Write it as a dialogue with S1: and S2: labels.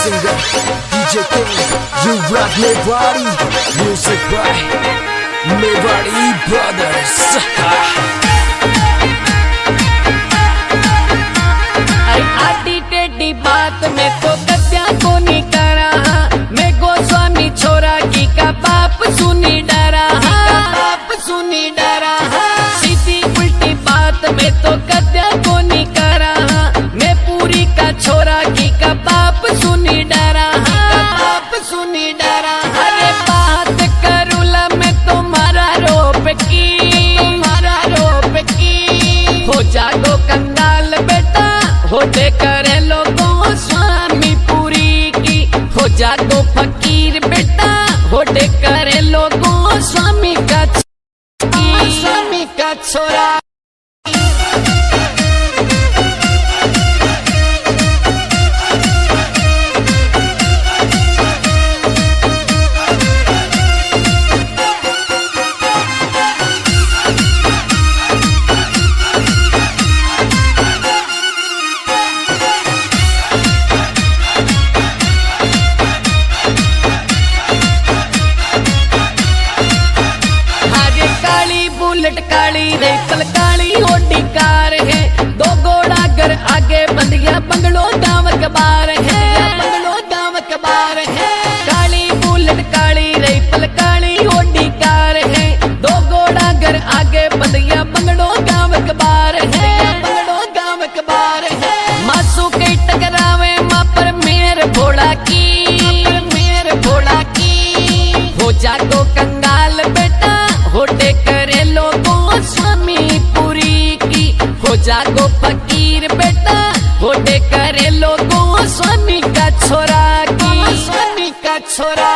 S1: singer DJ King, you rock Mewari. Music by Mewari Brothers.
S2: आधी टेढ़ी बात में तो कत्या को नहीं करा, मैं गोस्वामी छोरा की का बाप सुनी डरा, बाप सुनी डरा। सीधी उल्टी बात में तो कत्या को नहीं करा, मैं पूरी का छोरा की का बाप सुनी डरा, बाप सुनी डरा। अरे बात करूला मैं तुम्हारा रोप की, तुम्हारा रोप की। हो जागो कंगाल बेटा, होते करे लोगों स्वामी पूरी की। हो जा तो फकीर बेटा, होते करे लोगों स्वामी का छोरा। बुलेट काली रेपल काली होटी कार है, दो घोड़ा घर आगे बंद गया बंगलो गाँव कबार है, बंगलो गाँव कबार है। काली बुलेट काली रेपल काली होटी कार है, दो घोड़ा घर आगे बंद गया बंगलो गाँव कबार है, बंगलो गाँव कबार है। मासू के टकरावे माँ पर मेर भोला की, मेर भोला की। हो जा तो कंगाल बेटा, होटे करे लोगों स्वामी पूरी की। हो जागो फकीर बेटा, होटे करे लोगों स्वामी का छोरा की, स्वामी का छोरा।